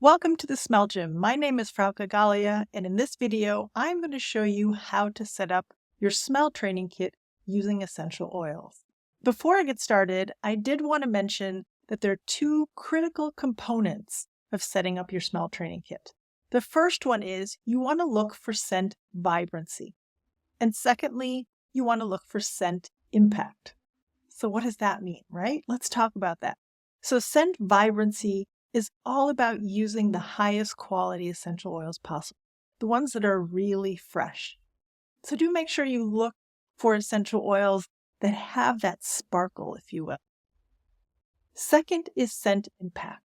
Welcome to the Smell Gym. My name is Frauke Gallia, and in this video, I'm going to show you how to set up your smell training kit using essential oils. Before I get started, I did want to mention that there are two critical components of setting up your smell training kit. The first one is you want to look for scent vibrancy. And secondly, you want to look for scent impact. So what does that mean, right? Let's talk about that. So scent vibrancy is all about using the highest quality essential oils possible, the ones that are really fresh. So do make sure you look for essential oils that have that sparkle, if you will. Second is scent impact.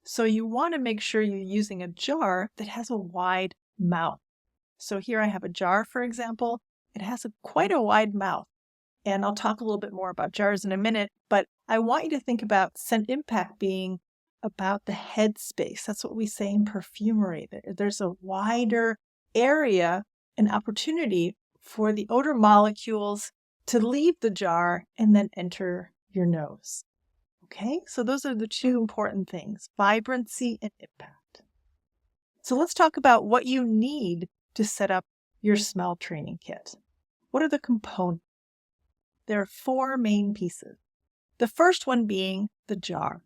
So you want to make sure you're using a jar that has a wide mouth. So here I have a jar, for example. It has quite a wide mouth. And I'll talk a little bit more about jars in a minute, but I want you to think about scent impact being about the head space. That's what we say in perfumery. There's a wider area and opportunity for the odor molecules to leave the jar and then enter your nose. Okay, so those are the two important things, vibrancy and impact. So let's talk about what you need to set up your smell training kit. What are the components? There are four main pieces. The first one being the jar.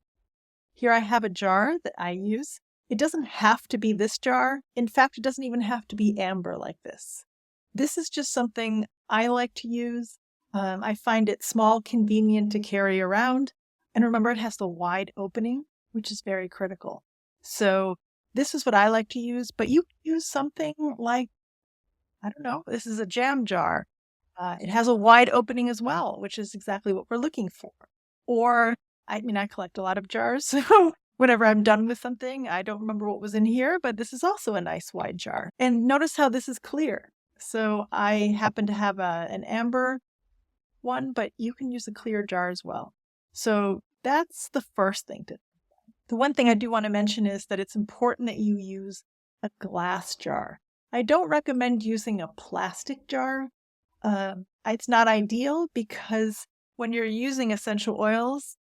Here I have a jar that I use. It doesn't have to be this jar. In fact, it doesn't even have to be amber like this. This is just something I like to use. I find it small, convenient to carry around. And remember, it has the wide opening, which is very critical. So this is what I like to use, but you can use something like, I don't know, this is a jam jar. It has a wide opening as well, which is exactly what we're looking for. Or, I collect a lot of jars, so whenever I'm done with something, I don't remember what was in here, but this is also a nice wide jar. And notice how this is clear. So I happen to have an amber one, but you can use a clear jar as well. So that's the first thing to. The one thing I do want to mention is that it's important that you use a glass jar. I don't recommend using a plastic jar. It's not ideal because when you're using essential oils,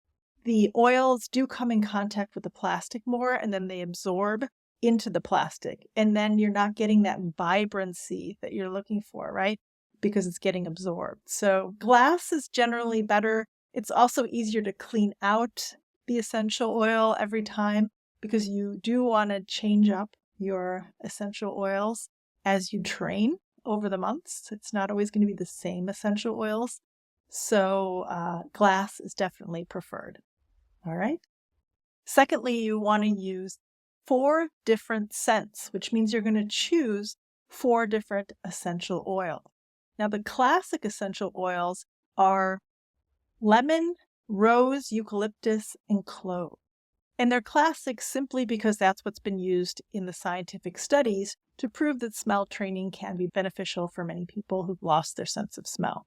the oils do come in contact with the plastic more and then they absorb into the plastic. And then you're not getting that vibrancy that you're looking for, right? Because it's getting absorbed. So glass is generally better. It's also easier to clean out the essential oil every time because you do want to change up your essential oils as you train over the months. It's not always going to be the same essential oils. So glass is definitely preferred. All right. Secondly, you want to use 4 different scents, which means you're going to choose 4 different essential oils. Now, the classic essential oils are lemon, rose, eucalyptus, and clove. And they're classic simply because that's what's been used in the scientific studies to prove that smell training can be beneficial for many people who've lost their sense of smell.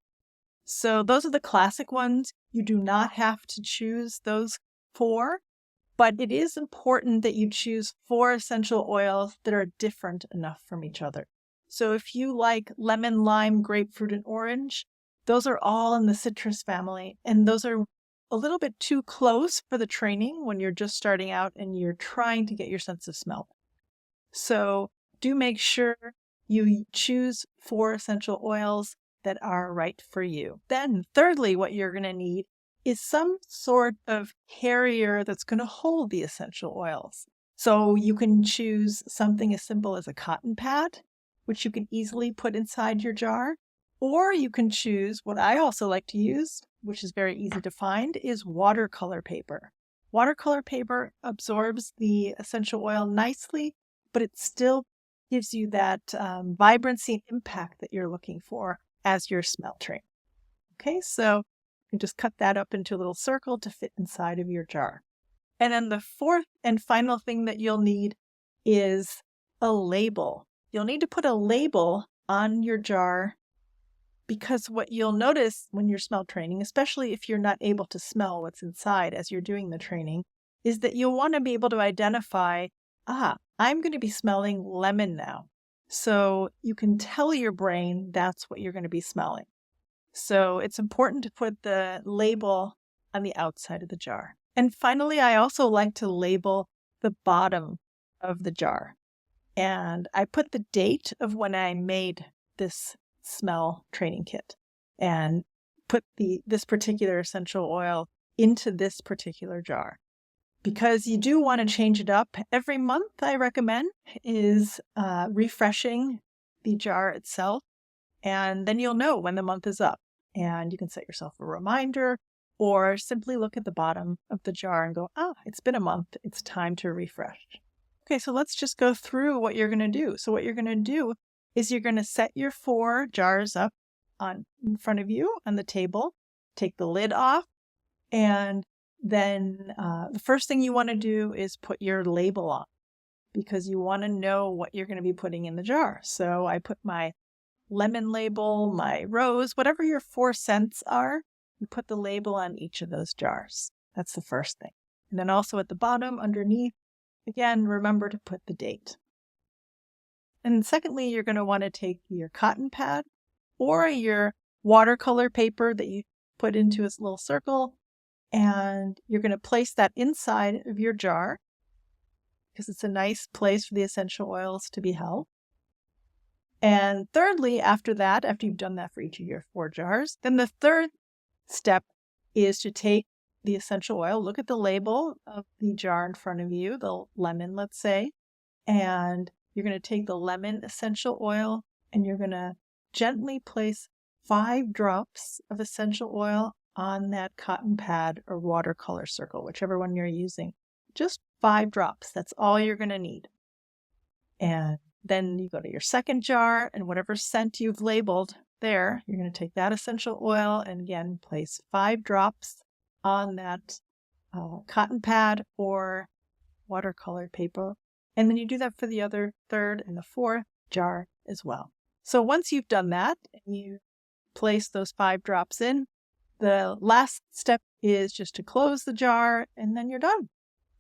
So those are the classic ones. You do not have to choose those 4, but it is important that you choose 4 essential oils that are different enough from each other. So if you like lemon, lime, grapefruit, and orange, those are all in the citrus family, and those are a little bit too close for the training when you're just starting out and you're trying to get your sense of smell. So do make sure you choose 4 essential oils that are right for you. Then thirdly, what you're going to need is some sort of carrier that's going to hold the essential oils. So you can choose something as simple as a cotton pad, which you can easily put inside your jar. Or you can choose what I also like to use, which is very easy to find, is watercolor paper. Watercolor paper absorbs the essential oil nicely, but it still gives you that vibrancy and impact that you're looking for as your smell train. Okay, so you can just cut that up into a little circle to fit inside of your jar. And then the fourth and final thing that you'll need is a label. You'll need to put a label on your jar because what you'll notice when you're smell training, especially if you're not able to smell what's inside as you're doing the training, is that you'll want to be able to identify, I'm going to be smelling lemon now. So you can tell your brain that's what you're going to be smelling. So it's important to put the label on the outside of the jar. And finally, I also like to label the bottom of the jar. And I put the date of when I made this smell training kit and put this particular essential oil into this particular jar. Because you do want to change it up every month, I recommend is refreshing the jar itself. And then you'll know when the month is up. And you can set yourself a reminder or simply look at the bottom of the jar and go, oh, it's been a month. It's time to refresh. Okay, so let's just go through what you're going to do. So what you're going to do is you're going to set your 4 jars up in front of you on the table, take the lid off, and then the first thing you want to do is put your label on because you want to know what you're going to be putting in the jar. So I put my lemon label, my rose, whatever your 4 scents are, you put the label on each of those jars. That's the first thing. And then also at the bottom underneath, again, remember to put the date. And secondly, you're going to want to take your cotton pad or your watercolor paper that you put into a little circle, and you're going to place that inside of your jar because it's a nice place for the essential oils to be held. And thirdly, after that, after you've done that for each of your 4 jars, then the third step is to take the essential oil, look at the label of the jar in front of you, the lemon, let's say, and you're going to take the lemon essential oil and you're going to gently place 5 drops of essential oil on that cotton pad or watercolor circle, whichever one you're using. Just 5 drops. That's all you're going to need. And then you go to your second jar and whatever scent you've labeled there, you're going to take that essential oil and again place 5 drops on that cotton pad or watercolor paper. And then you do that for the other 3rd and the 4th jar as well. So once you've done that and you place those 5 drops in, the last step is just to close the jar and then you're done.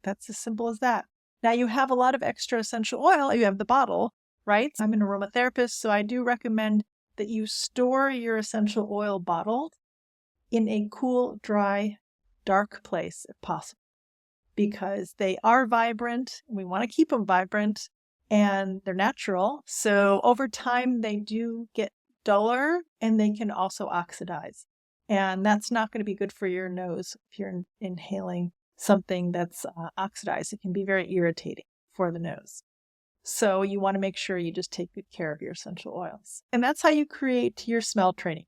That's as simple as that. Now you have a lot of extra essential oil. You have the bottle, right? I'm an aromatherapist, so I do recommend that you store your essential oil bottle in a cool, dry, dark place if possible, because they are vibrant. We want to keep them vibrant and they're natural. So over time, they do get duller and they can also oxidize. And that's not going to be good for your nose if you're inhaling something that's oxidized. It can be very irritating for the nose. So you want to make sure you just take good care of your essential oils. And that's how you create your smell training.